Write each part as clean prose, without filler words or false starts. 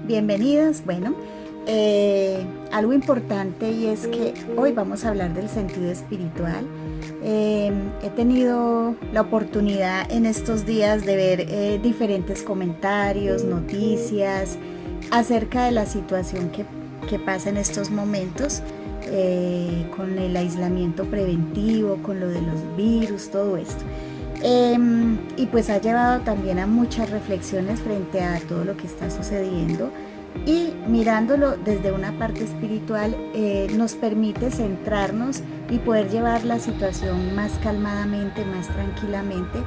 bienvenidas. Bueno, algo importante y es que hoy vamos a hablar del sentido espiritual. He tenido la oportunidad en estos días de ver diferentes comentarios, noticias acerca de la situación que pasa en estos momentos con el aislamiento preventivo, con lo de los virus, todo esto. Y pues ha llevado también a muchas reflexiones frente a todo lo que está sucediendo, y mirándolo desde una parte espiritual nos permite centrarnos y poder llevar la situación más calmadamente, más tranquilamente,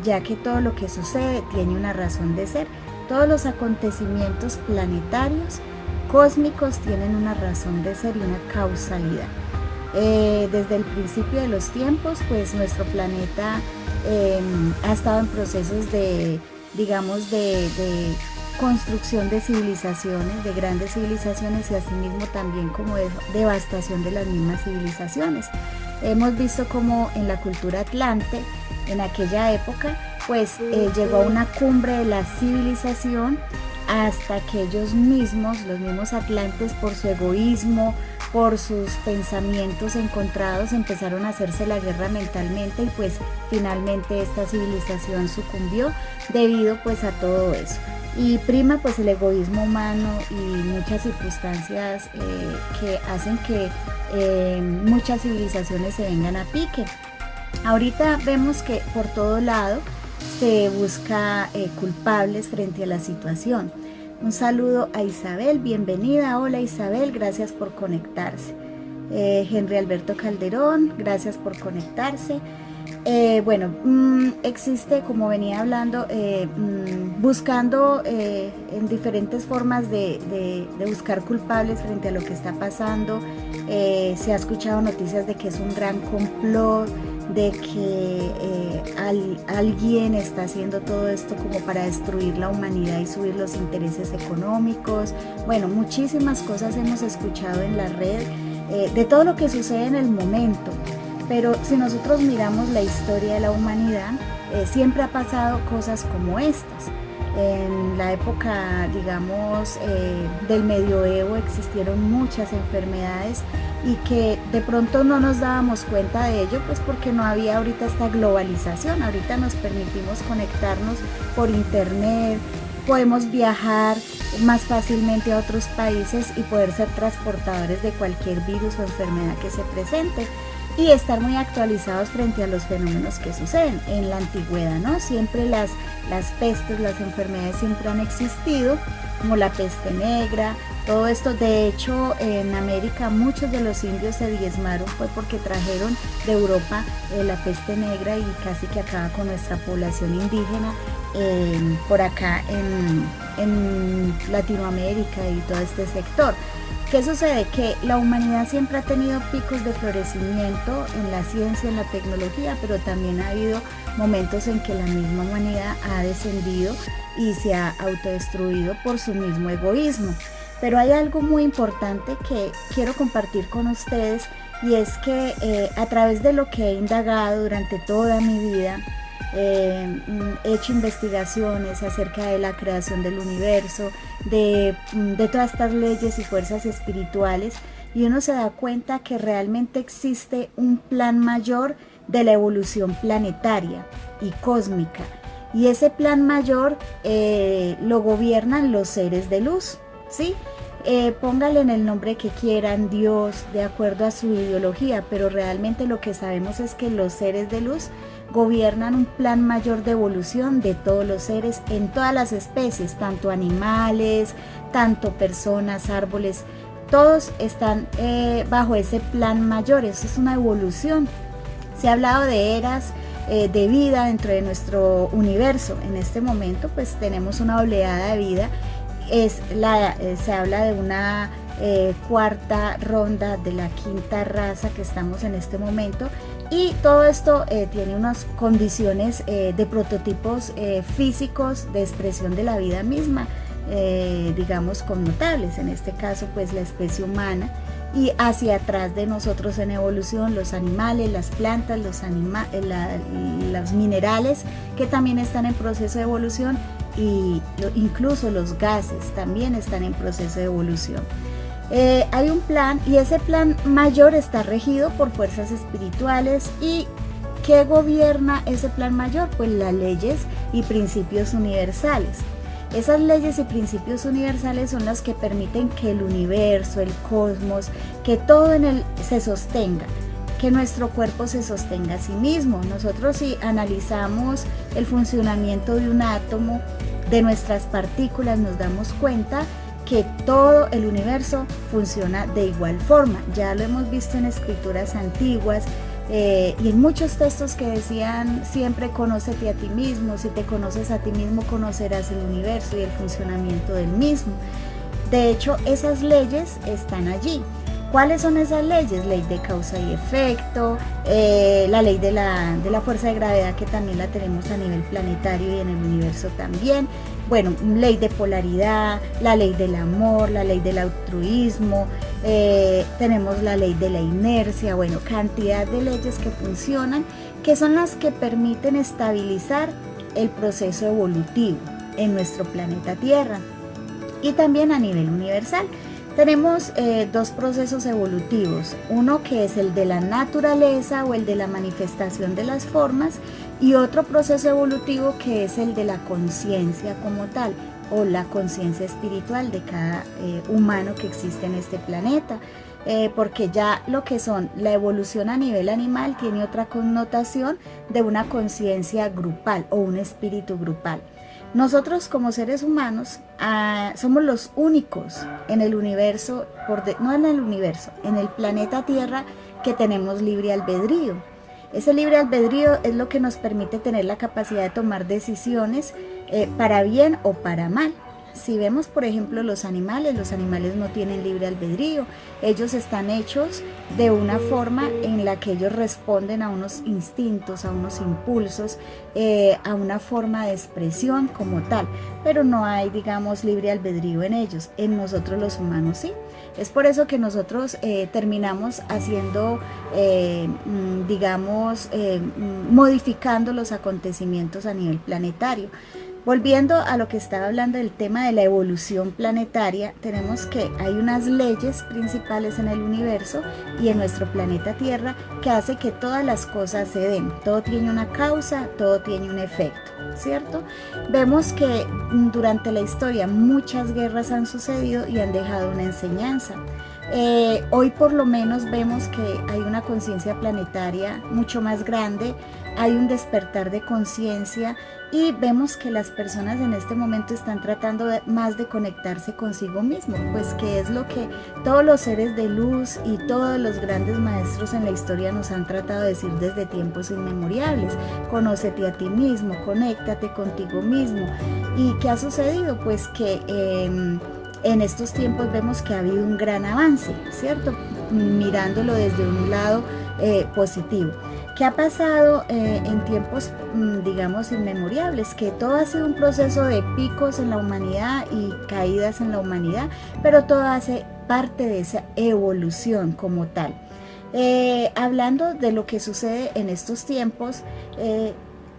ya que todo lo que sucede tiene una razón de ser. Todos los acontecimientos planetarios, cósmicos, tienen una razón de ser y una causalidad. Desde el principio de los tiempos, pues nuestro planeta ha estado en procesos de construcción de civilizaciones, de grandes civilizaciones, y asimismo también como de devastación de las mismas civilizaciones. Hemos visto como en la cultura atlante, en aquella época, pues llegó a una cumbre de la civilización hasta que ellos mismos, los mismos atlantes, por su egoísmo, por sus pensamientos encontrados, empezaron a hacerse la guerra mentalmente, y pues finalmente esta civilización sucumbió debido pues a todo eso. Y prima pues el egoísmo humano y muchas circunstancias que hacen que muchas civilizaciones se vengan a pique. Ahorita vemos que por todo lado se busca culpables frente a la situación. Un saludo a Isabel, bienvenida. Hola Isabel, gracias por conectarse. Henry Alberto Calderón, gracias por conectarse. Existe, como venía hablando, buscando en diferentes formas de buscar culpables frente a lo que está pasando. Se ha escuchado noticias de que es un gran complot, de que alguien está haciendo todo esto como para destruir la humanidad y subir los intereses económicos. Bueno, muchísimas cosas hemos escuchado en la red de todo lo que sucede en el momento. Pero si nosotros miramos la historia de la humanidad, siempre ha pasado cosas como estas. En la época, digamos, del medioevo existieron muchas enfermedades y que de pronto no nos dábamos cuenta de ello, pues porque no había ahorita esta globalización. Ahorita nos permitimos conectarnos por internet, podemos viajar más fácilmente a otros países y poder ser transportadores de cualquier virus o enfermedad que se presente, y estar muy actualizados frente a los fenómenos que suceden. En la antigüedad, ¿no? Siempre las pestes, las enfermedades siempre han existido, como la peste negra, todo esto. De hecho, en América muchos de los indios se diezmaron fue porque trajeron de Europa la peste negra, y casi que acaba con nuestra población indígena por acá en Latinoamérica y todo este sector. ¿Qué sucede? Que la humanidad siempre ha tenido picos de florecimiento en la ciencia, en la tecnología, pero también ha habido momentos en que la misma humanidad ha descendido y se ha autodestruido por su mismo egoísmo. Pero hay algo muy importante que quiero compartir con ustedes, y es que a través de lo que he indagado durante toda mi vida, he hecho investigaciones acerca de la creación del universo, de todas estas leyes y fuerzas espirituales, y uno se da cuenta que realmente existe un plan mayor de la evolución planetaria y cósmica, y ese plan mayor lo gobiernan los seres de luz, ¿sí? Póngale en el nombre que quieran, Dios, de acuerdo a su ideología, pero realmente lo que sabemos es que los seres de luz gobiernan un plan mayor de evolución de todos los seres en todas las especies, tanto animales, tanto personas, árboles, todos están bajo ese plan mayor. Eso es una evolución. Se ha hablado de eras de vida dentro de nuestro universo. En este momento pues tenemos una oleada de vida. Se habla de una cuarta ronda de la quinta raza que estamos en este momento, y todo esto tiene unas condiciones de prototipos físicos de expresión de la vida misma, digamos connotables, en este caso pues la especie humana, y hacia atrás de nosotros en evolución los animales, las plantas, los minerales que también están en proceso de evolución, incluso los gases también están en proceso de evolución. Hay un plan y ese plan mayor está regido por fuerzas espirituales. ¿Y qué gobierna ese plan mayor? Pues las leyes y principios universales. Esas leyes y principios universales son las que permiten que el universo, el cosmos, que todo en él se sostenga, que nuestro cuerpo se sostenga a sí mismo. Nosotros, si analizamos el funcionamiento de un átomo, de nuestras partículas, nos damos cuenta que todo el universo funciona de igual forma. Ya lo hemos visto en escrituras antiguas y en muchos textos que decían siempre conócete a ti mismo, si te conoces a ti mismo conocerás el universo y el funcionamiento del mismo. De hecho, esas leyes están allí. ¿Cuáles son esas leyes? Ley de causa y efecto, la ley de la fuerza de gravedad, que también la tenemos a nivel planetario y en el universo también. Bueno, ley de polaridad, la ley del amor, la ley del altruismo, tenemos la ley de la inercia, bueno, cantidad de leyes que funcionan, que son las que permiten estabilizar el proceso evolutivo en nuestro planeta Tierra y también a nivel universal. Tenemos dos procesos evolutivos, uno que es el de la naturaleza o el de la manifestación de las formas y otro proceso evolutivo que es el de la conciencia como tal o la conciencia espiritual de cada humano que existe en este planeta. Porque ya lo que son la evolución a nivel animal tiene otra connotación de una conciencia grupal o un espíritu grupal. Nosotros como seres humanos somos los únicos en el universo, no en el universo, en el planeta Tierra que tenemos libre albedrío. Ese libre albedrío es lo que nos permite tener la capacidad de tomar decisiones para bien o para mal. Si vemos, por ejemplo, los animales no tienen libre albedrío. Ellos están hechos de una forma en la que ellos responden a unos instintos, a unos impulsos, a una forma de expresión como tal. Pero no hay, digamos, libre albedrío en ellos. En nosotros los humanos sí. Es por eso que nosotros terminamos haciendo, modificando los acontecimientos a nivel planetario. Volviendo a lo que estaba hablando del tema de la evolución planetaria, tenemos que hay unas leyes principales en el universo y en nuestro planeta Tierra que hace que todas las cosas se den. Todo tiene una causa, todo tiene un efecto, ¿cierto? Vemos que durante la historia muchas guerras han sucedido y han dejado una enseñanza. Hoy por lo menos vemos que hay una conciencia planetaria mucho más grande, hay un despertar de conciencia y vemos que las personas en este momento están tratando más de conectarse consigo mismo, pues que es lo que todos los seres de luz y todos los grandes maestros en la historia nos han tratado de decir desde tiempos inmemoriales. Conócete a ti mismo, conéctate contigo mismo. ¿Y qué ha sucedido? Pues que en estos tiempos vemos que ha habido un gran avance, ¿cierto? Mirándolo desde un lado positivo. ¿Qué ha pasado en tiempos, digamos, inmemorables? Que todo ha sido un proceso de picos en la humanidad y caídas en la humanidad, pero todo hace parte de esa evolución como tal. Hablando de lo que sucede en estos tiempos,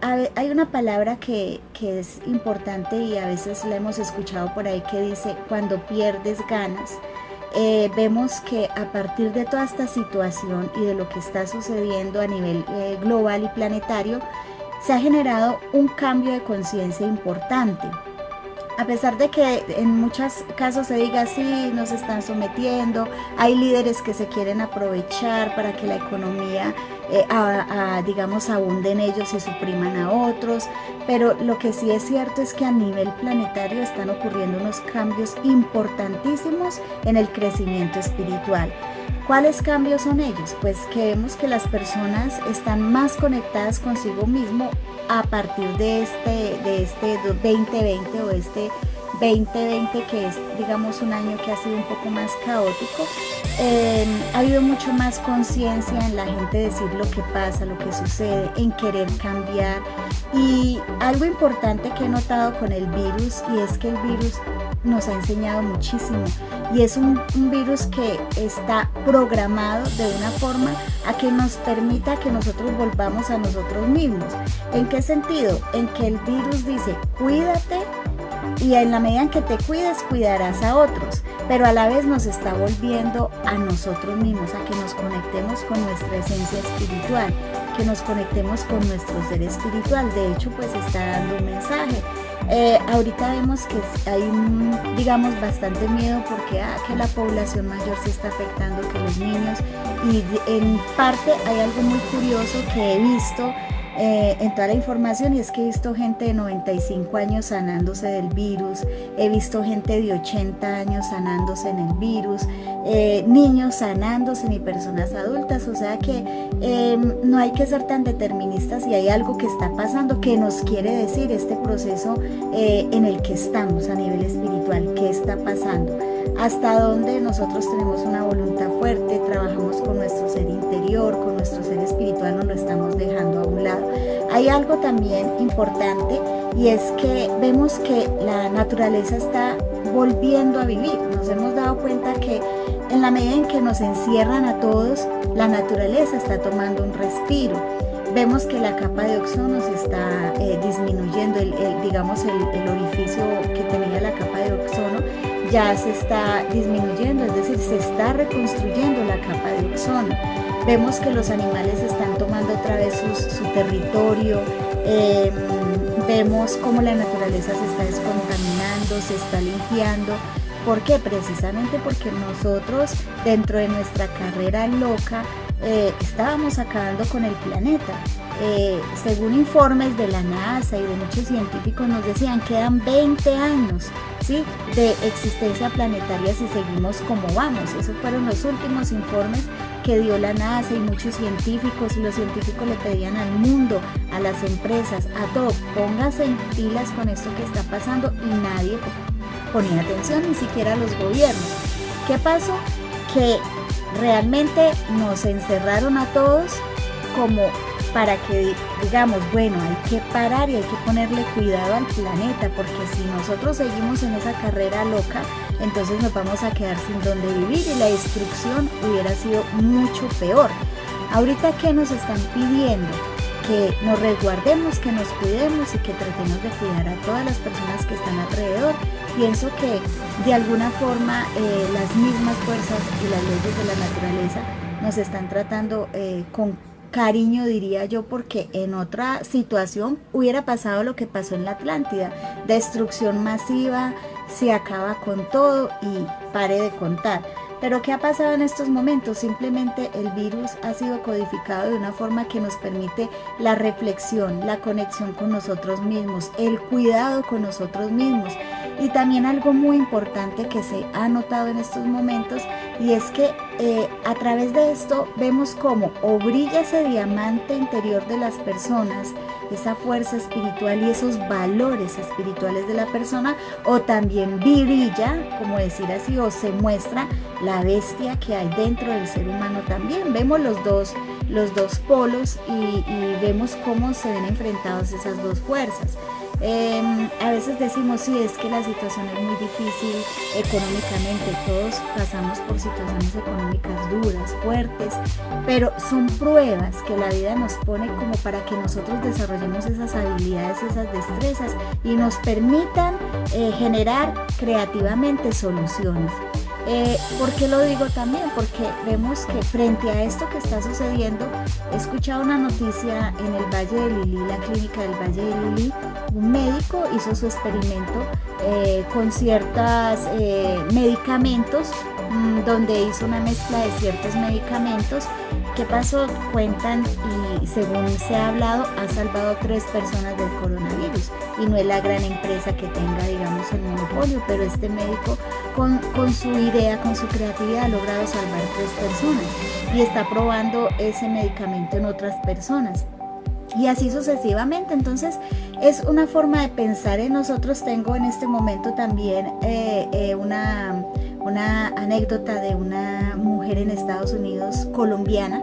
hay una palabra que es importante y a veces la hemos escuchado por ahí que dice cuando pierdes ganas. Vemos que a partir de toda esta situación y de lo que está sucediendo a nivel global y planetario, se ha generado un cambio de conciencia importante. A pesar de que en muchos casos se diga sí, nos están sometiendo, hay líderes que se quieren aprovechar para que la economía, digamos, abunde en ellos y supriman a otros, pero lo que sí es cierto es que a nivel planetario están ocurriendo unos cambios importantísimos en el crecimiento espiritual. ¿Cuáles cambios son ellos? Pues que vemos que las personas están más conectadas consigo mismo a partir de este 2020 o este 2020 que es, digamos, un año que ha sido un poco más caótico. Ha habido mucho más conciencia en la gente decir lo que pasa, lo que sucede, en querer cambiar. Y algo importante que he notado con el virus y es que el virus nos ha enseñado muchísimo, y es un virus que está programado de una forma a que nos permita que nosotros volvamos a nosotros mismos. ¿En qué sentido? En que el virus dice, cuídate, y en la medida en que te cuides, cuidarás a otros, pero a la vez nos está volviendo a nosotros mismos, a que nos conectemos con nuestra esencia espiritual, que nos conectemos con nuestro ser espiritual. De hecho, pues está dando un mensaje. Ahorita vemos que hay digamos, bastante miedo porque que la población mayor se está afectando, que los niños, y en parte hay algo muy curioso que he visto en toda la información, y es que he visto gente de 95 años sanándose del virus, he visto gente de 80 años sanándose en el virus, niños sanándose ni personas adultas. O sea que no hay que ser tan deterministas, y hay algo que está pasando que nos quiere decir este proceso en el que estamos a nivel espiritual. ¿Qué está pasando? Hasta donde nosotros tenemos una voluntad fuerte, trabajamos con nuestro ser interior, con nuestro ser espiritual, nos lo estamos dejando a un lado. Hay algo también importante, y es que vemos que la naturaleza está volviendo a vivir. Nos hemos dado cuenta que en la medida en que nos encierran a todos, la naturaleza está tomando un respiro. Vemos que la capa de ozono se está disminuyendo, digamos el orificio que tenía la capa de ozono ya se está disminuyendo, es decir, se está reconstruyendo la capa de ozono. Vemos que los animales están tomando otra vez su territorio, vemos cómo la naturaleza se está descontaminando, se está limpiando. ¿Por qué? Precisamente porque nosotros, dentro de nuestra carrera loca, estábamos acabando con el planeta. Según informes de la NASA y de muchos científicos, nos decían que quedan 20 años, ¿sí?, de existencia planetaria si seguimos como vamos. Esos fueron los últimos informes que dio la NASA y muchos científicos, y los científicos le pedían al mundo, a las empresas, a todo, pónganse en pilas con esto que está pasando, y nadie ponía atención, ni siquiera los gobiernos. ¿Qué pasó? Que realmente nos encerraron a todos como para que digamos, bueno, hay que parar y hay que ponerle cuidado al planeta, porque si nosotros seguimos en esa carrera loca, entonces nos vamos a quedar sin dónde vivir, y la destrucción hubiera sido mucho peor. Ahorita, ¿qué nos están pidiendo? Que nos resguardemos, que nos cuidemos y que tratemos de cuidar a todas las personas que están alrededor. Pienso que de alguna forma las mismas fuerzas y las leyes de la naturaleza nos están tratando con cariño, diría yo, porque en otra situación hubiera pasado lo que pasó en la Atlántida: destrucción masiva, se acaba con todo y pare de contar. Pero ¿qué ha pasado en estos momentos? Simplemente el virus ha sido codificado de una forma que nos permite la reflexión, la conexión con nosotros mismos, el cuidado con nosotros mismos. Y también algo muy importante que se ha notado en estos momentos, y es que a través de esto vemos cómo o brilla ese diamante interior de las personas, esa fuerza espiritual y esos valores espirituales de la persona, o también brilla, como decir así, o se muestra la bestia que hay dentro del ser humano también. Vemos los dos polos, y vemos cómo se ven enfrentados esas dos fuerzas. A veces decimos, sí, es que la situación es muy difícil económicamente, todos pasamos por situaciones económicas duras, fuertes, pero son pruebas que la vida nos pone como para que nosotros desarrollemos esas habilidades, esas destrezas, y nos permitan generar creativamente soluciones. ¿Por qué lo digo también? Porque vemos que frente a esto que está sucediendo, he escuchado una noticia en el Valle de Lili, la clínica del Valle de Lili. Un médico hizo su experimento con ciertos medicamentos, donde hizo una mezcla de ciertos medicamentos. ¿Qué pasó? Cuentan, y según se ha hablado, ha salvado 3 personas del coronavirus, y no es la gran empresa que tenga, digamos, el monopolio, pero este médico con su idea, con su creatividad, ha logrado salvar 3 personas, y está probando ese medicamento en otras personas, y así sucesivamente. Entonces es una forma de pensar en nosotros. Tengo en este momento también una anécdota de una mujer en Estados Unidos, colombiana,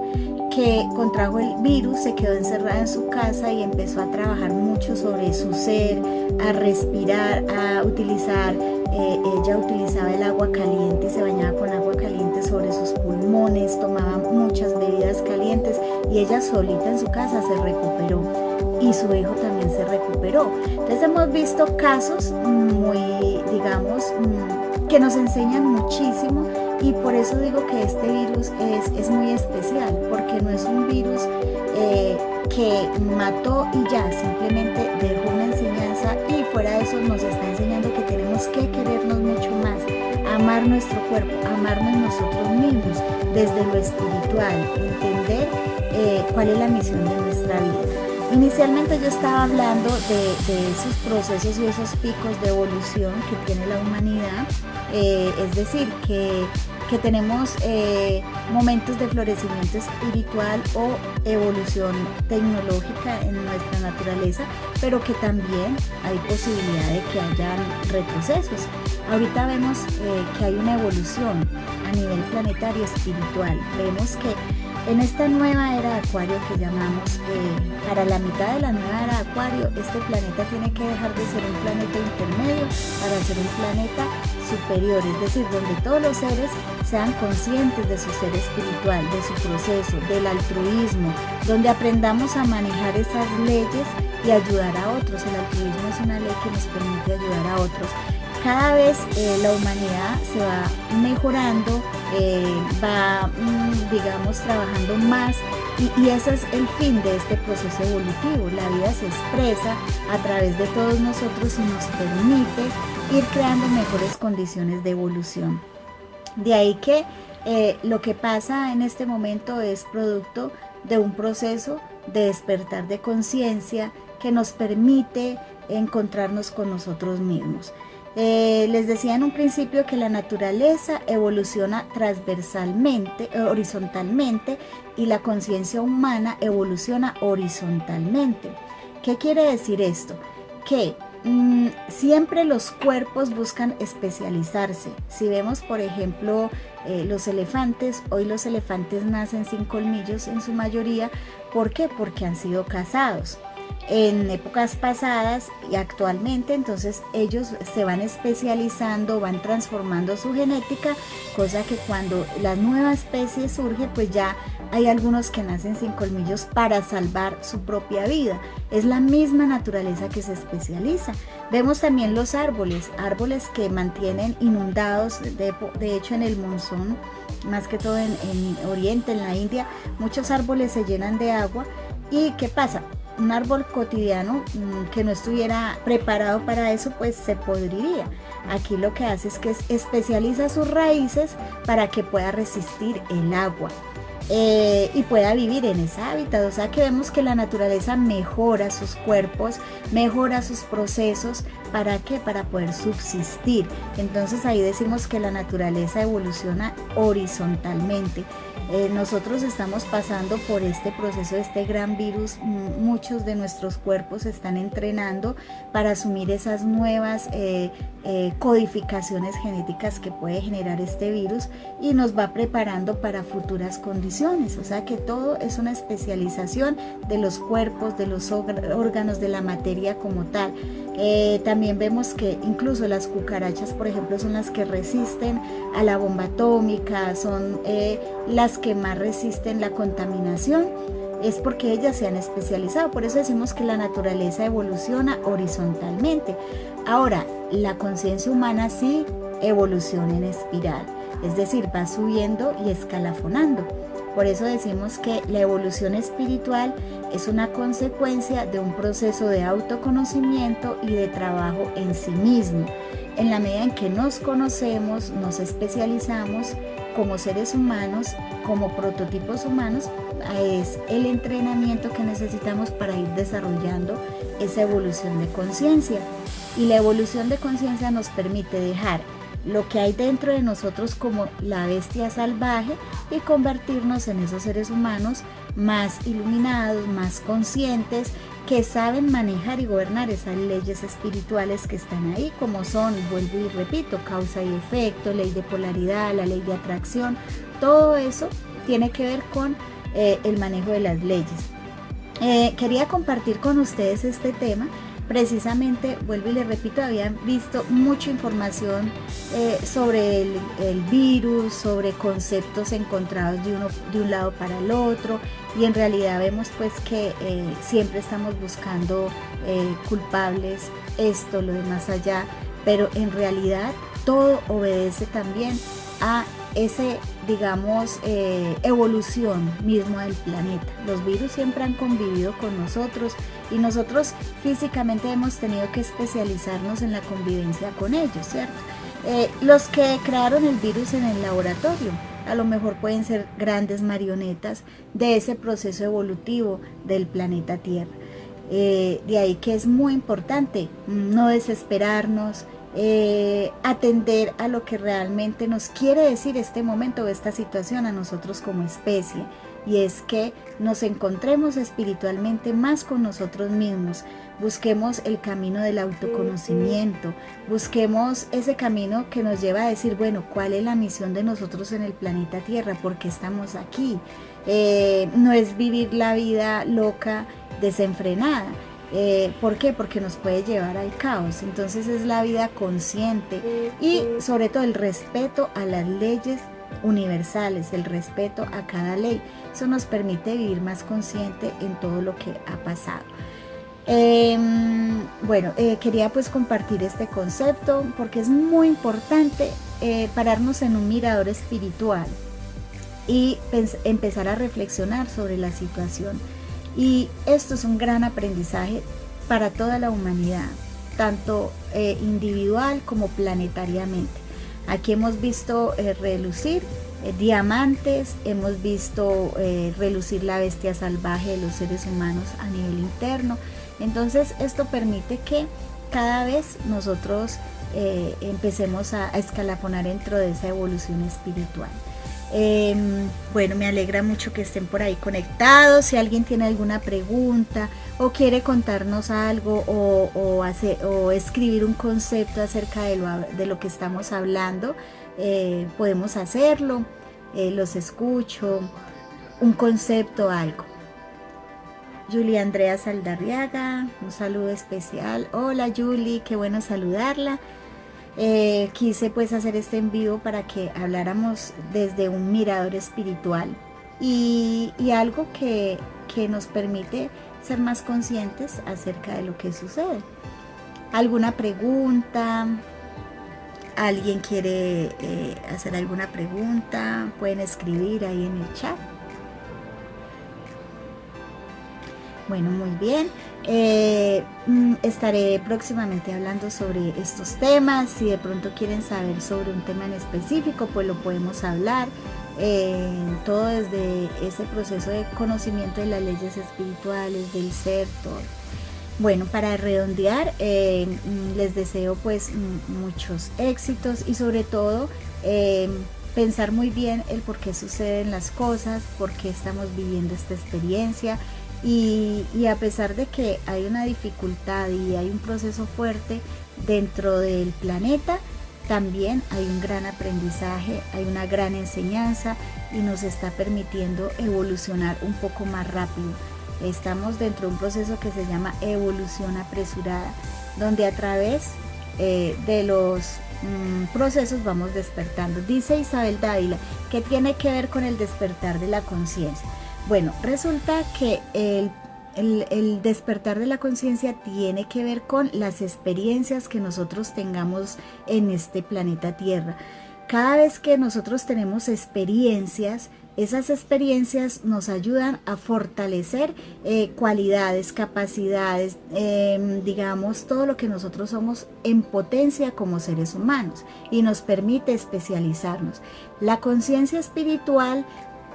que contrajo el virus, se quedó encerrada en su casa y empezó a trabajar mucho sobre su ser, a respirar, a utilizar, ella utilizaba el agua caliente y se bañaba con agua caliente sobre sus pulmones, tomaba muchas bebidas calientes y ella solita en su casa se recuperó y su hijo también se recuperó. Entonces hemos visto casos muy, digamos, que nos enseñan muchísimo. Y por eso digo que este virus es muy especial, porque no es un virus que mató y ya, simplemente dejó una enseñanza y fuera de eso nos está enseñando que tenemos que querernos mucho más, amar nuestro cuerpo, amarnos nosotros mismos desde lo espiritual, entender cuál es la misión de nuestra vida. Inicialmente yo estaba hablando de esos procesos y esos picos de evolución que tiene la humanidad, es decir, que tenemos momentos de florecimiento espiritual o evolución tecnológica en nuestra naturaleza, pero que también hay posibilidad de que hayan retrocesos. Ahorita vemos que hay una evolución a nivel planetario espiritual. Vemos que en esta nueva era de Acuario que llamamos, para la mitad de la nueva era de Acuario, este planeta tiene que dejar de ser un planeta intermedio para ser un planeta superior, es decir, donde todos los seres sean conscientes de su ser espiritual, de su proceso, del altruismo, donde aprendamos a manejar esas leyes y ayudar a otros. El altruismo es una ley que nos permite ayudar a otros. Cada vez la humanidad se va mejorando, va, digamos, trabajando más y ese es el fin de este proceso evolutivo. La vida se expresa a través de todos nosotros y nos permite ir creando mejores condiciones de evolución. De ahí que lo que pasa en este momento es producto de un proceso de despertar de conciencia que nos permite encontrarnos con nosotros mismos. Les decía en un principio que la naturaleza evoluciona transversalmente, horizontalmente, y la conciencia humana evoluciona horizontalmente. ¿Qué quiere decir esto? Que siempre los cuerpos buscan especializarse. Si vemos, por ejemplo, los elefantes, hoy los elefantes nacen sin colmillos en su mayoría. ¿Por qué? Porque han sido cazados en épocas pasadas y actualmente, entonces ellos se van especializando, van transformando su genética, cosa que cuando la nueva especie surge, pues ya hay algunos que nacen sin colmillos para salvar su propia vida. Es la misma naturaleza que se especializa. Vemos también los árboles que mantienen inundados, de hecho en el monzón, más que todo en Oriente, en la India, muchos árboles se llenan de agua. ¿Y qué pasa? Un árbol cotidiano que no estuviera preparado para eso, pues se podriría. Aquí lo que hace es que especializa sus raíces para que pueda resistir el agua y pueda vivir en ese hábitat. O sea que vemos que la naturaleza mejora sus cuerpos, mejora sus procesos. ¿Para qué? Para poder subsistir. Entonces ahí decimos que la naturaleza evoluciona horizontalmente. Nosotros estamos pasando por este proceso, este gran virus. Muchos de nuestros cuerpos están entrenando para asumir esas nuevas codificaciones genéticas que puede generar este virus y nos va preparando para futuras condiciones. O sea que todo es una especialización de los cuerpos, de los órganos, de la materia como tal. También vemos que incluso las cucarachas, por ejemplo, son las que resisten a la bomba atómica, son las que más resisten la contaminación. Es porque ellas se han especializado. Por eso decimos que la naturaleza evoluciona horizontalmente. Ahora, la conciencia humana sí evoluciona en espiral, es decir, va subiendo y escalafonando. Por eso decimos que la evolución espiritual es una consecuencia de un proceso de autoconocimiento y de trabajo en sí mismo. En la medida en que nos conocemos, nos especializamos como seres humanos, como prototipos humanos, es el entrenamiento que necesitamos para ir desarrollando esa evolución de conciencia. Y la evolución de conciencia nos permite dejar lo que hay dentro de nosotros como la bestia salvaje y convertirnos en esos seres humanos más iluminados, más conscientes, que saben manejar y gobernar esas leyes espirituales que están ahí, como son, vuelvo y repito, causa y efecto, ley de polaridad, la ley de atracción. Todo eso tiene que ver con el manejo de las leyes. Quería compartir con ustedes este tema. Precisamente, vuelvo y les repito, habían visto mucha información sobre el virus, sobre conceptos encontrados de un lado para el otro, y en realidad vemos pues que siempre estamos buscando culpables, esto, lo de más allá, pero en realidad todo obedece también a ese, digamos, evolución mismo del planeta. Los virus siempre han convivido con nosotros y nosotros físicamente hemos tenido que especializarnos en la convivencia con ellos, ¿cierto? Los que crearon el virus en el laboratorio a lo mejor pueden ser grandes marionetas de ese proceso evolutivo del planeta Tierra. De ahí que es muy importante no desesperarnos, atender a lo que realmente nos quiere decir este momento o esta situación a nosotros como especie, y es que nos encontremos espiritualmente más con nosotros mismos, busquemos el camino del autoconocimiento, busquemos ese camino que nos lleva a decir, bueno, ¿cuál es la misión de nosotros en el planeta Tierra? ¿Por qué estamos aquí? No es vivir la vida loca, desenfrenada. ¿Por qué? Porque nos puede llevar al caos. Entonces es la vida consciente y sobre todo el respeto a las leyes universales, el respeto a cada ley. Eso nos permite vivir más consciente en todo lo que ha pasado. Quería pues compartir este concepto porque es muy importante pararnos en un mirador espiritual y empezar a reflexionar sobre la situación. Y esto es un gran aprendizaje para toda la humanidad, tanto individual como planetariamente. Aquí hemos visto relucir diamantes, hemos visto relucir la bestia salvaje de los seres humanos a nivel interno. Entonces esto permite que cada vez nosotros empecemos a escalafonar dentro de esa evolución espiritual. Me alegra mucho que estén por ahí conectados. Si alguien tiene alguna pregunta o quiere contarnos algo o escribir un concepto acerca de lo que estamos hablando, podemos hacerlo. Los escucho, un concepto, algo. Julia Andrea Saldarriaga, un saludo especial. Hola Julie, qué bueno saludarla. Quise pues hacer este en vivo para que habláramos desde un mirador espiritual y algo que nos permite ser más conscientes acerca de lo que sucede. ¿Alguna pregunta? ¿Alguien quiere hacer alguna pregunta? Pueden escribir ahí en el chat. Bueno, muy bien. Estaré próximamente hablando sobre estos temas. Si de pronto quieren saber sobre un tema en específico, pues lo podemos hablar. Todo desde ese proceso de conocimiento de las leyes espirituales, del ser, todo. Bueno, para redondear, les deseo pues muchos éxitos y sobre todo pensar muy bien el por qué suceden las cosas, por qué estamos viviendo esta experiencia. Y a pesar de que hay una dificultad y hay un proceso fuerte dentro del planeta, también hay un gran aprendizaje, hay una gran enseñanza y nos está permitiendo evolucionar un poco más rápido. Estamos dentro de un proceso que se llama evolución apresurada, donde a través de los procesos vamos despertando. Dice Isabel Dávila, ¿qué tiene que ver con el despertar de la conciencia? Bueno, resulta que el despertar de la conciencia tiene que ver con las experiencias que nosotros tengamos en este planeta Tierra. Cada vez que nosotros tenemos experiencias, esas experiencias nos ayudan a fortalecer cualidades, capacidades, digamos, todo lo que nosotros somos en potencia como seres humanos y nos permite especializarnos. La conciencia espiritual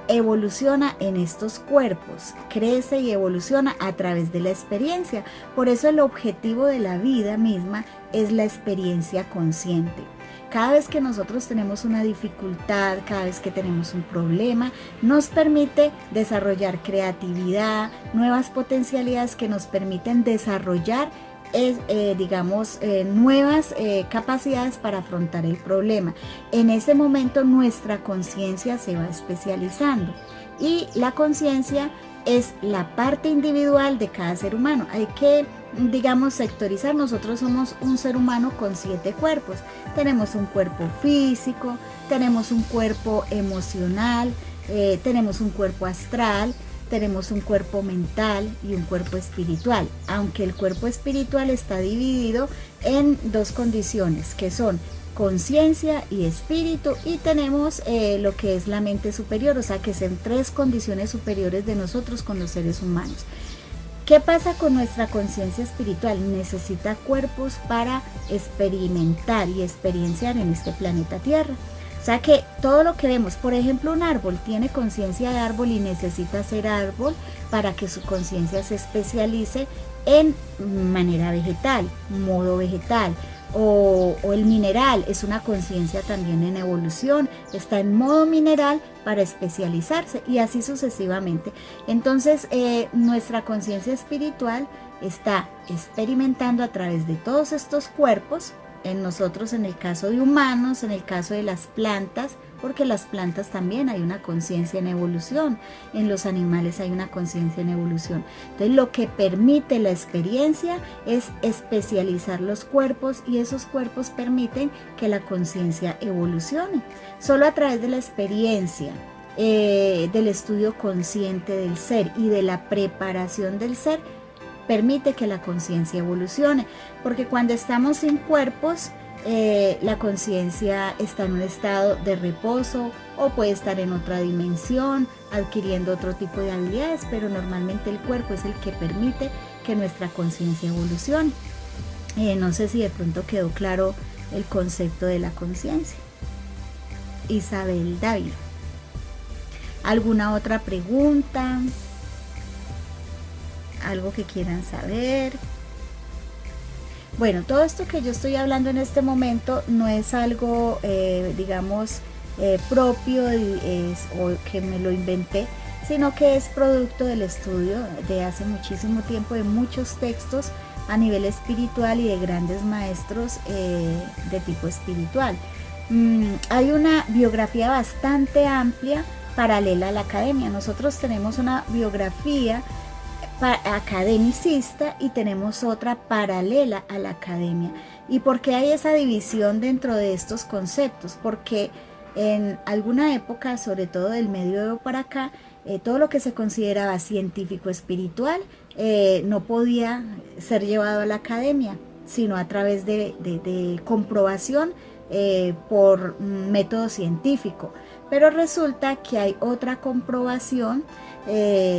evoluciona en estos cuerpos, crece y evoluciona a través de la experiencia. Por eso el objetivo de la vida misma es la experiencia consciente. Cada vez que nosotros tenemos una dificultad, cada vez que tenemos un problema, nos permite desarrollar creatividad, nuevas potencialidades que nos permiten desarrollar nuevas capacidades para afrontar el problema. En ese momento nuestra conciencia se va especializando y la conciencia es la parte individual de cada ser humano. Hay que, digamos, sectorizar. Nosotros somos un ser humano con 7 cuerpos. Tenemos un cuerpo físico, tenemos un cuerpo emocional, tenemos un cuerpo astral, tenemos un cuerpo mental y un cuerpo espiritual, aunque el cuerpo espiritual está dividido en 2 condiciones, que son conciencia y espíritu, y tenemos lo que es la mente superior, o sea que son 3 condiciones superiores de nosotros con los seres humanos. ¿Qué pasa con nuestra conciencia espiritual? Necesita cuerpos para experimentar y experienciar en este planeta Tierra. O sea que todo lo que vemos, por ejemplo, un árbol tiene conciencia de árbol y necesita ser árbol para que su conciencia se especialice en manera vegetal, modo vegetal. O el mineral es una conciencia también en evolución, está en modo mineral para especializarse y así sucesivamente. Entonces nuestra conciencia espiritual está experimentando a través de todos estos cuerpos, en nosotros en el caso de humanos, en el caso de las plantas, porque las plantas también hay una conciencia en evolución, en los animales hay una conciencia en evolución. Entonces lo que permite la experiencia es especializar los cuerpos y esos cuerpos permiten que la conciencia evolucione. Solo a través de la experiencia, del estudio consciente del ser y de la preparación del ser, permite que la conciencia evolucione, porque cuando estamos sin cuerpos, la conciencia está en un estado de reposo o puede estar en otra dimensión, adquiriendo otro tipo de habilidades, pero normalmente el cuerpo es el que permite que nuestra conciencia evolucione. No sé si de pronto quedó claro el concepto de la conciencia. Isabel Dávila. ¿Alguna otra pregunta? ¿Algo que quieran saber? Bueno, todo esto que yo estoy hablando en este momento no es algo, digamos, propio o que me lo inventé, sino que es producto del estudio de hace muchísimo tiempo de muchos textos a nivel espiritual y de grandes maestros de tipo espiritual. Hay una biografía bastante amplia paralela a la academia. Nosotros tenemos una biografía academicista y tenemos otra paralela a la academia. ¿Y por qué hay esa división dentro de estos conceptos? Porque en alguna época, sobre todo del medioevo para acá, todo lo que se consideraba científico espiritual no podía ser llevado a la academia, sino a través de comprobación por método científico. Pero resulta que hay otra comprobación,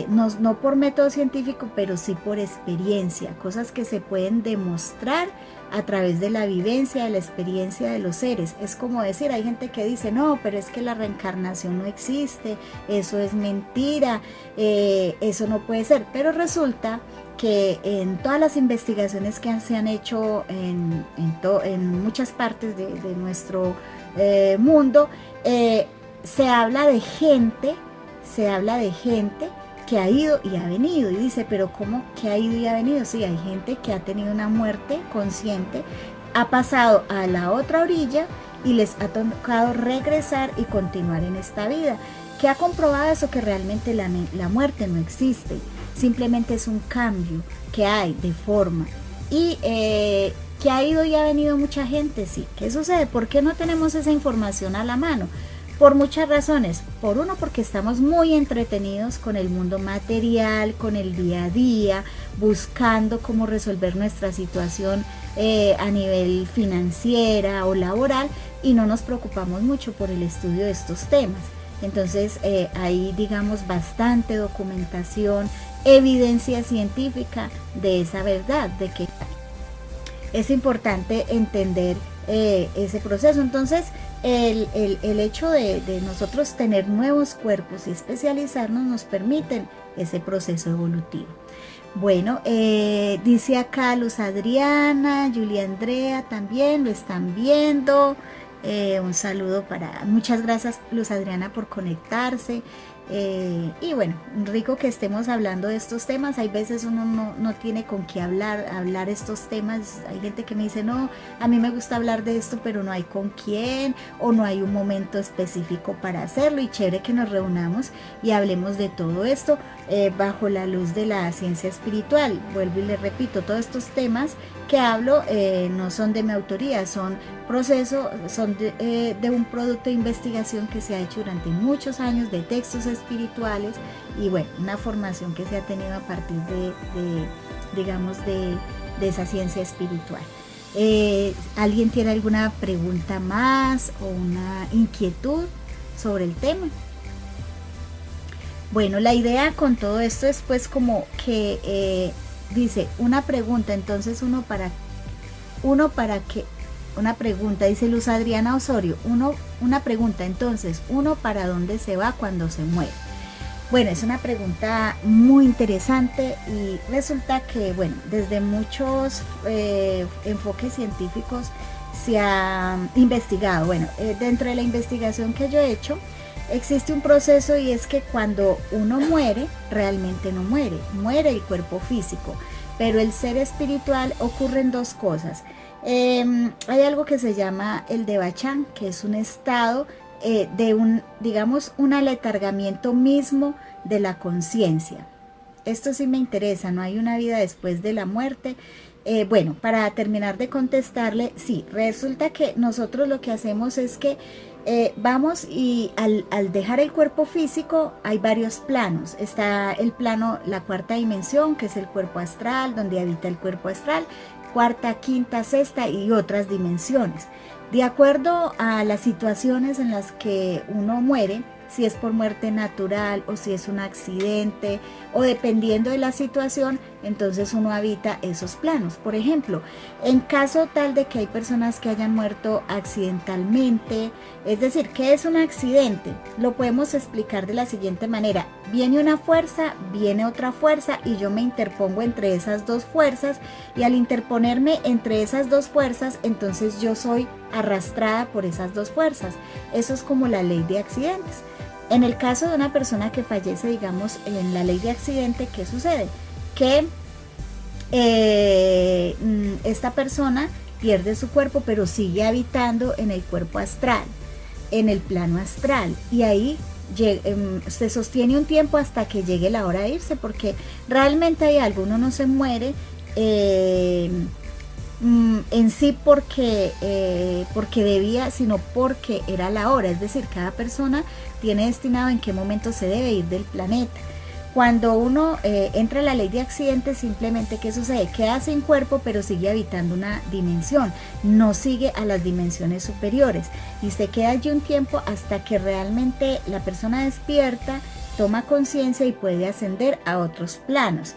no por método científico, pero sí por experiencia, cosas que se pueden demostrar a través de la vivencia, de la experiencia de los seres. Es como decir, hay gente que dice, no, pero es que la reencarnación no existe, eso es mentira, eso no puede ser. Pero resulta que en todas las investigaciones que se han hecho en muchas partes de nuestro mundo, se habla de gente que ha ido y ha venido, y dice, pero ¿cómo que ha ido y ha venido? Sí, hay gente que ha tenido una muerte consciente, ha pasado a la otra orilla y les ha tocado regresar y continuar en esta vida. ¿Qué ha comprobado eso? Que realmente la muerte no existe, simplemente es un cambio que hay de forma. Y que ha ido y ha venido mucha gente, sí. ¿Qué sucede? ¿Por qué no tenemos esa información a la mano? Por muchas razones. Por uno, porque estamos muy entretenidos con el mundo material, con el día a día, buscando cómo resolver nuestra situación a nivel financiera o laboral, y no nos preocupamos mucho por el estudio de estos temas. Entonces hay, digamos, bastante documentación, evidencia científica de esa verdad, de que es importante entender ese proceso. Entonces el hecho de nosotros tener nuevos cuerpos y especializarnos nos permiten ese proceso evolutivo. Bueno, dice acá Luz Adriana, Julia Andrea también lo están viendo. Un saludo muchas gracias Luz Adriana por conectarse. Y bueno, rico que estemos hablando de estos temas. Hay veces uno no tiene con qué hablar estos temas. Hay gente que me dice, no, a mí me gusta hablar de esto, pero no hay con quién o no hay un momento específico para hacerlo. Y chévere que nos reunamos y hablemos de todo esto bajo la luz de la ciencia espiritual. Vuelvo y le repito, todos estos temas que hablo no son de mi autoría, son de un producto de investigación que se ha hecho durante muchos años, de textos espirituales y bueno, una formación que se ha tenido a partir de esa ciencia espiritual. ¿Alguien tiene alguna pregunta más o una inquietud sobre el tema? Bueno, la idea con todo esto es pues como que dice una pregunta, entonces una pregunta, dice Luz Adriana Osorio, una pregunta, entonces, ¿uno para dónde se va cuando se muere? Bueno, es una pregunta muy interesante y resulta que, bueno, desde muchos enfoques científicos se ha investigado. Bueno, dentro de la investigación que yo he hecho, existe un proceso y es que cuando uno muere, realmente no muere, muere el cuerpo físico, pero el ser espiritual ocurren dos cosas. Hay algo que se llama el devachan, que es un estado de un aletargamiento mismo de la conciencia. Esto sí me interesa, no hay una vida después de la muerte. Bueno, para terminar de contestarle, sí, resulta que nosotros lo que hacemos es que vamos y al dejar el cuerpo físico hay varios planos. Está el plano, la cuarta dimensión, que es el cuerpo astral, donde habita el cuerpo astral, cuarta, quinta, sexta y otras dimensiones. De acuerdo a las situaciones en las que uno muere, si es por muerte natural o si es un accidente o dependiendo de la situación, entonces uno habita esos planos. Por ejemplo, en caso tal de que hay personas que hayan muerto accidentalmente, es decir, ¿qué es un accidente? Lo podemos explicar de la siguiente manera: viene una fuerza, viene otra fuerza y yo me interpongo entre esas dos fuerzas, y al interponerme entre esas dos fuerzas, entonces yo soy arrastrada por esas dos fuerzas. Eso es como la ley de accidentes. En el caso de una persona que fallece, digamos, en la ley de accidente, ¿qué sucede? Que esta persona pierde su cuerpo, pero sigue habitando en el cuerpo astral, en el plano astral, y ahí se sostiene un tiempo hasta que llegue la hora de irse, porque realmente hay algo, uno no se muere en sí porque debía, sino porque era la hora. Es decir, cada persona tiene destinado en qué momento se debe ir del planeta. Cuando uno entra en la ley de accidentes, simplemente, ¿qué sucede? Queda sin cuerpo, pero sigue habitando una dimensión, no sigue a las dimensiones superiores y se queda allí un tiempo hasta que realmente la persona despierta, toma conciencia y puede ascender a otros planos.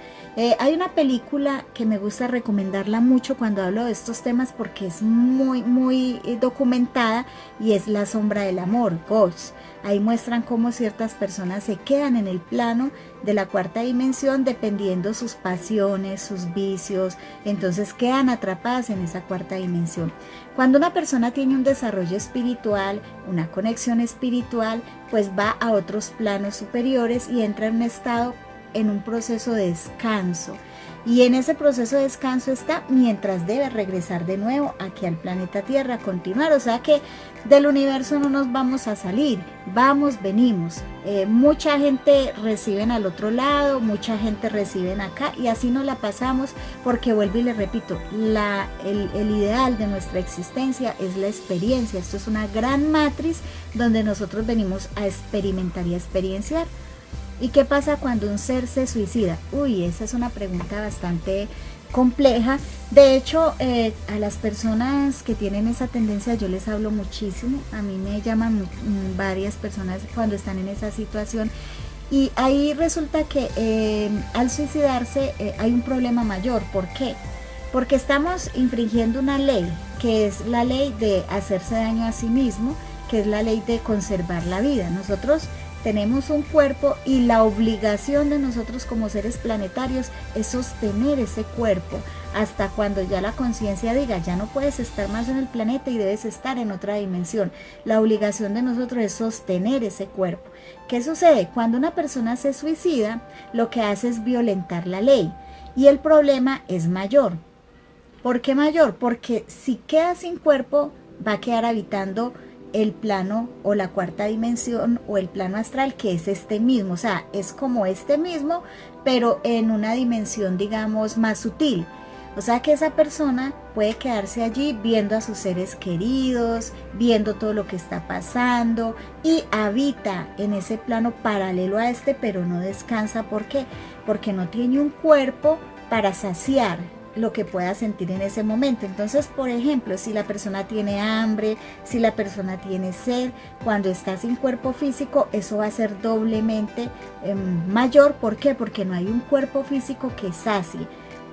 Hay una película que me gusta recomendarla mucho cuando hablo de estos temas porque es muy documentada, y es La sombra del amor, Ghost. Ahí muestran cómo ciertas personas se quedan en el plano de la cuarta dimensión dependiendo sus pasiones, sus vicios, entonces quedan atrapadas en esa cuarta dimensión. Cuando una persona tiene un desarrollo espiritual, una conexión espiritual, pues va a otros planos superiores y entra en un estado, en un proceso de descanso. Y en ese proceso de descanso está mientras debe regresar de nuevo aquí al planeta Tierra, continuar. O sea que del universo no nos vamos a salir, vamos, venimos. Mucha gente reciben al otro lado, mucha gente reciben acá, y así nos la pasamos, porque vuelvo y le repito, el ideal de nuestra existencia es la experiencia. Esto es una gran matriz donde nosotros venimos a experimentar y a experienciar. ¿Y qué pasa cuando un ser se suicida? Uy, esa es una pregunta bastante compleja. De hecho, a las personas que tienen esa tendencia yo les hablo muchísimo. A mí me llaman varias personas cuando están en esa situación, y ahí resulta que al suicidarse hay un problema mayor. ¿Por qué? Porque estamos infringiendo una ley, que es la ley de hacerse daño a sí mismo, que es la ley de conservar la vida. Nosotros tenemos un cuerpo y la obligación de nosotros como seres planetarios es sostener ese cuerpo hasta cuando ya la conciencia diga, ya no puedes estar más en el planeta y debes estar en otra dimensión. La obligación de nosotros es sostener ese cuerpo. ¿Qué sucede? Cuando una persona se suicida, lo que hace es violentar la ley y el problema es mayor. ¿Por qué mayor? Porque si queda sin cuerpo, va a quedar habitando el plano o la cuarta dimensión o el plano astral, que es este mismo, o sea, es como este mismo, pero en una dimensión, digamos, más sutil. O sea que esa persona puede quedarse allí viendo a sus seres queridos, viendo todo lo que está pasando y habita en ese plano paralelo a este, pero no descansa. ¿Por qué? Porque no tiene un cuerpo para saciar lo que pueda sentir en ese momento. Entonces, por ejemplo, si la persona tiene hambre, si la persona tiene sed, cuando está sin cuerpo físico, eso va a ser doblemente mayor. ¿Por qué? Porque no hay un cuerpo físico que sacie.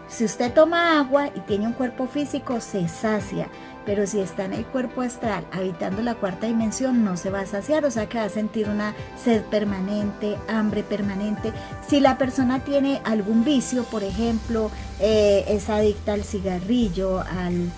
Si usted toma agua y tiene un cuerpo físico, se sacia, pero si está en el cuerpo astral, habitando la cuarta dimensión, no se va a saciar, o sea que va a sentir una sed permanente, hambre permanente. Si la persona tiene algún vicio, por ejemplo, es adicta al cigarrillo, al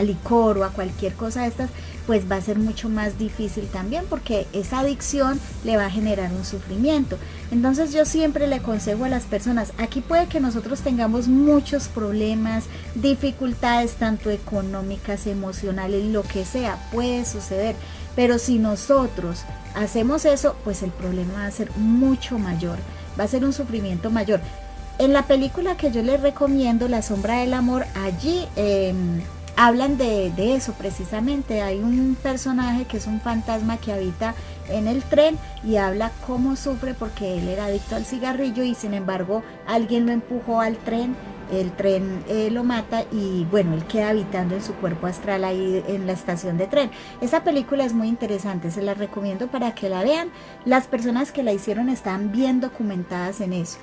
licor o a cualquier cosa de estas, pues va a ser mucho más difícil también, porque esa adicción le va a generar un sufrimiento. Entonces yo siempre le aconsejo a las personas, aquí puede que nosotros tengamos muchos problemas, dificultades tanto económicas, emocionales, lo que sea, puede suceder, pero si nosotros hacemos eso, pues el problema va a ser mucho mayor, va a ser un sufrimiento mayor. En la película que yo les recomiendo, La sombra del amor, allí hablan de eso precisamente. Hay un personaje que es un fantasma que habita en el tren y habla cómo sufre porque él era adicto al cigarrillo y sin embargo alguien lo empujó al tren, el tren lo mata y bueno, él queda habitando en su cuerpo astral ahí en la estación de tren. Esa película es muy interesante, se la recomiendo para que la vean. Las personas que la hicieron están bien documentadas en eso.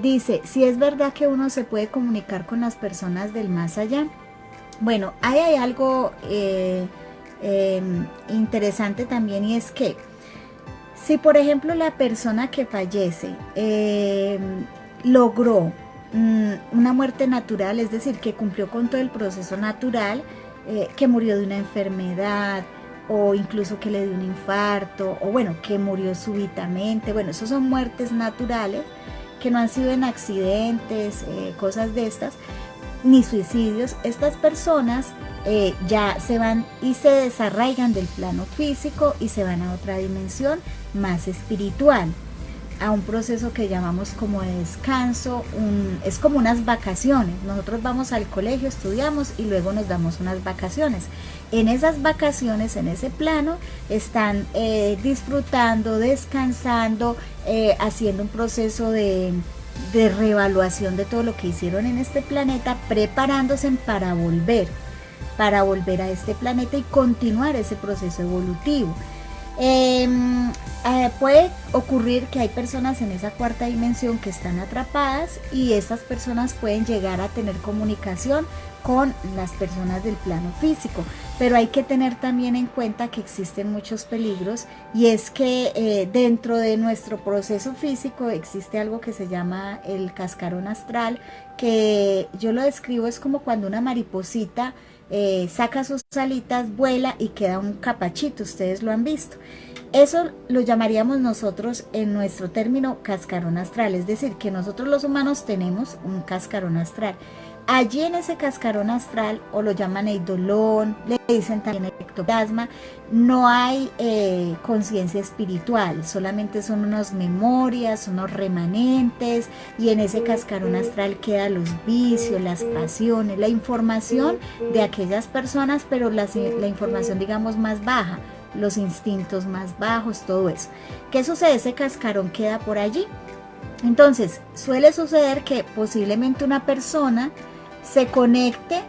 Dice, si es verdad que uno se puede comunicar con las personas del más allá. Bueno, ahí hay algo interesante también, y es que si por ejemplo la persona que fallece logró una muerte natural, es decir, que cumplió con todo el proceso natural, que murió de una enfermedad o incluso que le dio un infarto o bueno, que murió súbitamente, bueno, esos son muertes naturales que no han sido en accidentes, cosas de estas, ni suicidios. Estas personas ya se van y se desarraigan del plano físico y se van a otra dimensión más espiritual, a un proceso que llamamos como de descanso, es como unas vacaciones. Nosotros vamos al colegio, estudiamos y luego nos damos unas vacaciones. En esas vacaciones, en ese plano, están disfrutando, descansando, haciendo un proceso de reevaluación de todo lo que hicieron en este planeta, preparándose para volver a este planeta y continuar ese proceso evolutivo. Puede ocurrir que hay personas en esa cuarta dimensión que están atrapadas y estas personas pueden llegar a tener comunicación con las personas del plano físico, pero hay que tener también en cuenta que existen muchos peligros, y es que dentro de nuestro proceso físico existe algo que se llama el cascarón astral, que yo lo describo, es como cuando una mariposita saca sus alitas, vuela y queda un capachito, ustedes lo han visto. Eso lo llamaríamos nosotros en nuestro término cascarón astral, es decir, que nosotros los humanos tenemos un cascarón astral. Allí en ese cascarón astral, o lo llaman eidolon, le dicen también ectoplasma, no hay conciencia espiritual, solamente son unas memorias, unos remanentes, y en ese cascarón astral quedan los vicios, las pasiones, la información de aquellas personas, pero la información, digamos, más baja, los instintos más bajos, todo eso. ¿Qué sucede? Ese cascarón queda por allí. Entonces, suele suceder que posiblemente una persona se conecte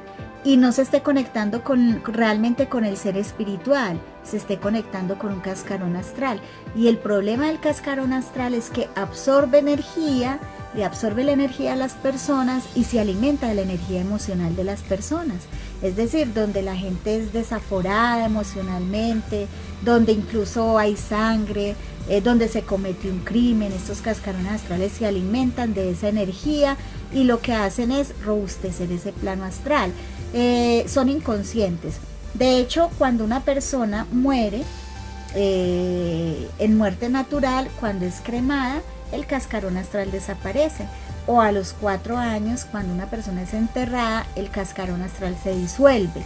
y no se esté conectando realmente con el ser espiritual, se esté conectando con un cascarón astral. Y el problema del cascarón astral es que absorbe energía, le absorbe la energía a las personas y se alimenta de la energía emocional de las personas. Es decir, donde la gente es desaforada emocionalmente, donde incluso hay sangre, donde se cometió un crimen. Estos cascarones astrales se alimentan de esa energía y lo que hacen es robustecer ese plano astral. Son inconscientes. De hecho, cuando una persona muere, en muerte natural, cuando es cremada, el cascarón astral desaparece. O a los 4 años, cuando una persona es enterrada, el cascarón astral se disuelve.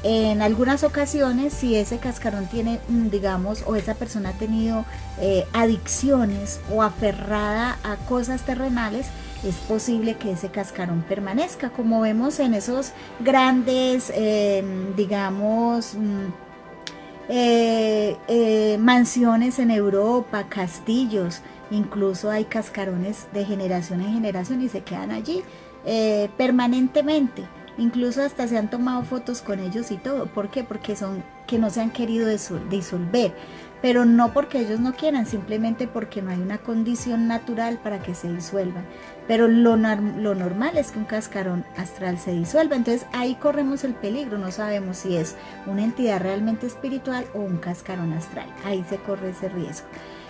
En algunas ocasiones, si ese cascarón tiene, digamos, o esa persona ha tenido adicciones o aferrada a cosas terrenales, es posible que ese cascarón permanezca, como vemos en esos grandes, digamos, mansiones en Europa, castillos. Incluso hay cascarones de generación en generación y se quedan allí permanentemente. Incluso hasta se han tomado fotos con ellos y todo. ¿Por qué? Porque son que no se han querido disolver. Pero no porque ellos no quieran, simplemente porque no hay una condición natural para que se disuelvan. Pero lo normal es que un cascarón astral se disuelva. Entonces ahí corremos el peligro. No sabemos si es una entidad realmente espiritual o un cascarón astral. Ahí se corre ese riesgo.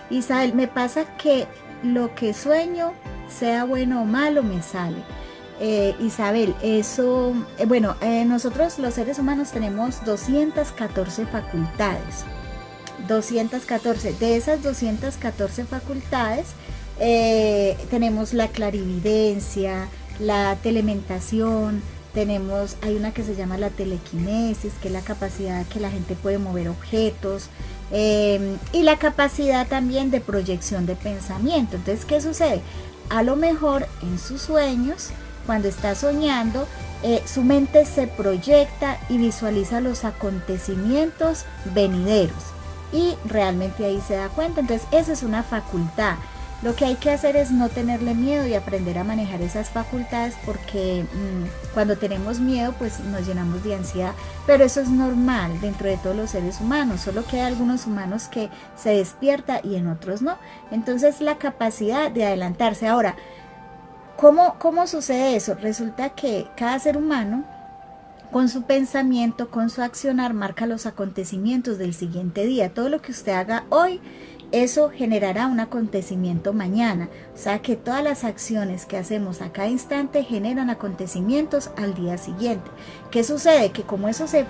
Isabel, me pasa que lo que sueño, sea bueno o malo, me sale. Isabel, eso, nosotros los seres humanos tenemos 214 facultades. 214. De esas 214 facultades, tenemos la clarividencia, la telementación, hay una que se llama la telequinesis, que es la capacidad que la gente puede mover objetos, y la capacidad también de proyección de pensamiento. Entonces, ¿qué sucede? A lo mejor en sus sueños, cuando está soñando, su mente se proyecta y visualiza los acontecimientos venideros y realmente ahí se da cuenta. Entonces, esa es una facultad. Lo que hay que hacer es no tenerle miedo y aprender a manejar esas facultades, porque cuando tenemos miedo pues nos llenamos de ansiedad, pero eso es normal dentro de todos los seres humanos, solo que hay algunos humanos que se despierta y en otros no. Entonces la capacidad de adelantarse. Ahora, ¿cómo sucede eso? Resulta que cada ser humano con su pensamiento, con su accionar, marca los acontecimientos del siguiente día. Todo lo que usted haga hoy, eso generará un acontecimiento mañana. O sea que todas las acciones que hacemos a cada instante generan acontecimientos al día siguiente. ¿Qué sucede? Que como eso se,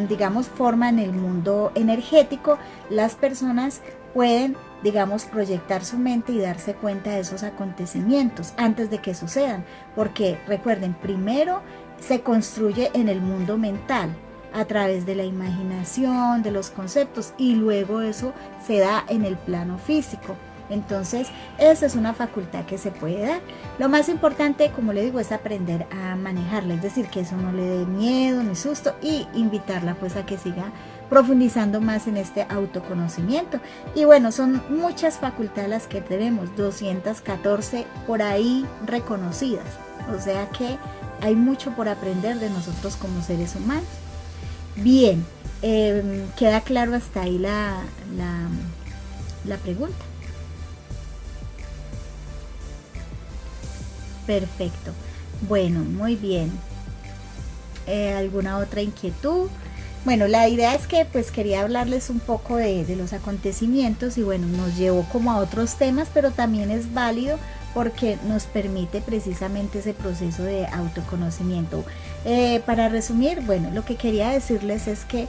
digamos, forma en el mundo energético, las personas pueden, digamos, proyectar su mente y darse cuenta de esos acontecimientos antes de que sucedan. Porque recuerden, primero se construye en el mundo mental, a través de la imaginación, de los conceptos, y luego eso se da en el plano físico. Entonces, esa es una facultad que se puede dar. Lo más importante, como le digo, es aprender a manejarla, es decir, que eso no le dé miedo ni susto, y invitarla pues a que siga profundizando más en este autoconocimiento. Y bueno, son muchas facultades las que tenemos, 214 por ahí reconocidas. O sea que hay mucho por aprender de nosotros como seres humanos. Bien, queda claro hasta ahí la pregunta. Perfecto. Bueno, muy bien. ¿Alguna otra inquietud? Bueno, la idea es que pues quería hablarles un poco de los acontecimientos y bueno, nos llevó como a otros temas, pero también es válido porque nos permite precisamente ese proceso de autoconocimiento. Para resumir, bueno, lo que quería decirles es que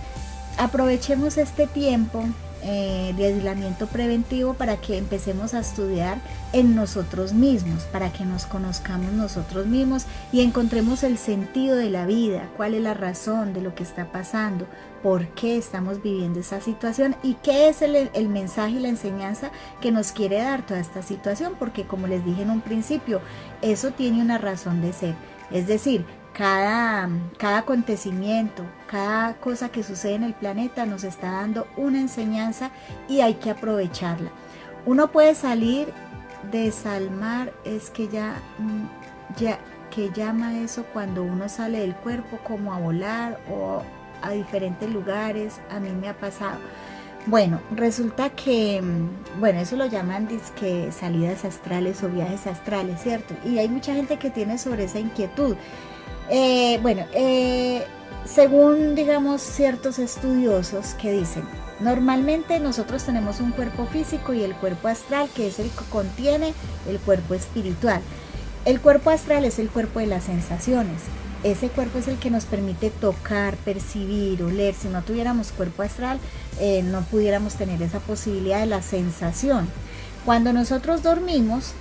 aprovechemos este tiempo de aislamiento preventivo para que empecemos a estudiar en nosotros mismos, para que nos conozcamos nosotros mismos y encontremos el sentido de la vida, cuál es la razón de lo que está pasando, por qué estamos viviendo esa situación y qué es el mensaje y la enseñanza que nos quiere dar toda esta situación, porque como les dije en un principio, eso tiene una razón de ser, es decir, cada acontecimiento, cada cosa que sucede en el planeta nos está dando una enseñanza y hay que aprovecharla. Uno puede salir, desalmar, es que que llama eso cuando uno sale del cuerpo, como a volar o a diferentes lugares. A mí me ha pasado. Bueno, resulta que, bueno, eso lo llaman disque salidas astrales o viajes astrales, ¿cierto? Y hay mucha gente que tiene sobre esa inquietud. Según, digamos, ciertos estudiosos que dicen, Normalmente nosotros tenemos un cuerpo físico y el cuerpo astral, que es el que contiene el cuerpo espiritual. El cuerpo astral es el cuerpo de las sensaciones. Ese cuerpo es el que nos permite tocar, percibir, oler. Si no tuviéramos cuerpo astral, no pudiéramos tener esa posibilidad de la sensación. Cuando nosotros dormimos,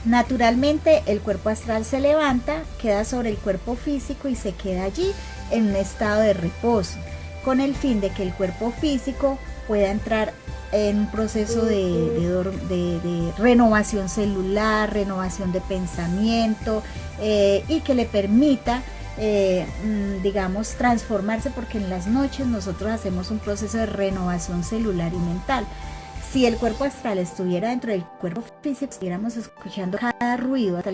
naturalmente el cuerpo astral se levanta, queda sobre el cuerpo físico y se queda allí en un estado de reposo, con el fin de que el cuerpo físico pueda entrar en un proceso de renovación celular, renovación de pensamiento, y que le permita, digamos, transformarse, porque en las noches nosotros hacemos un proceso de renovación celular y mental. Si el cuerpo astral estuviera dentro del cuerpo físico, estuviéramos escuchando cada ruido, hasta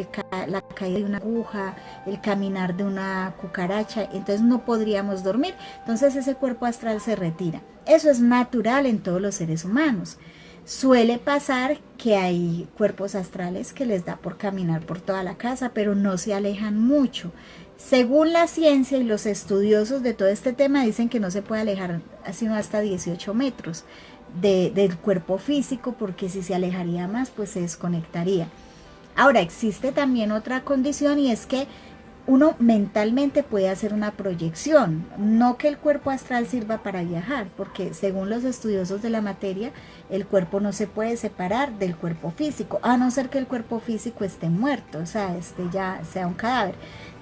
la caída de una aguja, el caminar de una cucaracha, entonces no podríamos dormir. Entonces ese cuerpo astral se retira. Eso es natural en todos los seres humanos. Suele pasar que hay cuerpos astrales que les da por caminar por toda la casa, pero no se alejan mucho. Según la ciencia y los estudiosos de todo este tema dicen que no se puede alejar sino hasta 18 metros del cuerpo físico, porque si se alejaría más, pues se desconectaría. Ahora, existe también otra condición, y es que uno mentalmente puede hacer una proyección, no que el cuerpo astral sirva para viajar, porque según los estudiosos de la materia, el cuerpo no se puede separar del cuerpo físico, a no ser que el cuerpo físico esté muerto, o sea, ya sea un cadáver.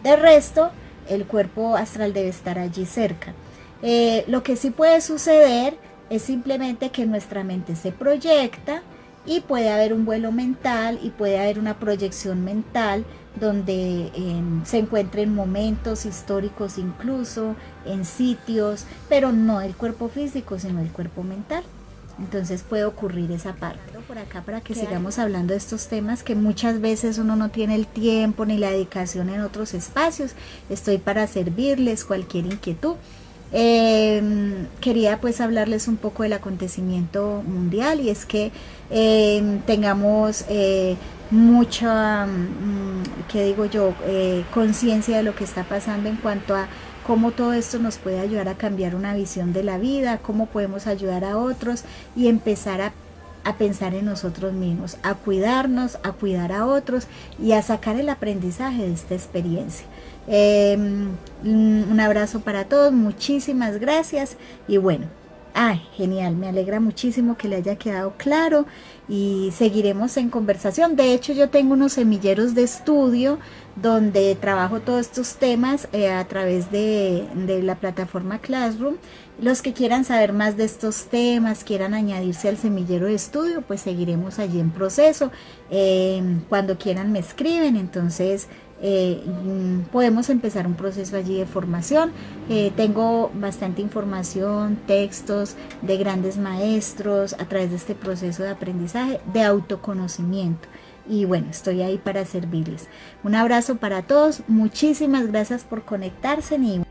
De resto, el cuerpo astral debe estar allí cerca. Lo que sí puede suceder es simplemente que nuestra mente se proyecta, y puede haber un vuelo mental y puede haber una proyección mental donde se encuentren momentos históricos, incluso en sitios, pero no el cuerpo físico, sino el cuerpo mental. Entonces puede ocurrir esa parte. Por acá para que sigamos hablando de estos temas que muchas veces uno no tiene el tiempo ni la dedicación en otros espacios. Estoy para servirles cualquier inquietud. Quería pues hablarles un poco del acontecimiento mundial, y es que tengamos mucha, ¿qué digo yo?, conciencia de lo que está pasando en cuanto a cómo todo esto nos puede ayudar a cambiar una visión de la vida, cómo podemos ayudar a otros y empezar a pensar en nosotros mismos, a cuidarnos, a cuidar a otros y a sacar el aprendizaje de esta experiencia. Un abrazo para todos, muchísimas gracias, y bueno, genial, me alegra muchísimo que le haya quedado claro, y seguiremos en conversación. De hecho, yo tengo unos semilleros de estudio donde trabajo todos estos temas a través de la plataforma Classroom. Los que quieran saber más de estos temas, quieran añadirse al semillero de estudio, pues seguiremos allí en proceso. Cuando quieran me escriben, entonces podemos empezar un proceso allí de formación. Tengo bastante información, textos de grandes maestros a través de este proceso de aprendizaje, de autoconocimiento. Y bueno, estoy ahí para servirles. Un abrazo para todos, muchísimas gracias por conectarse y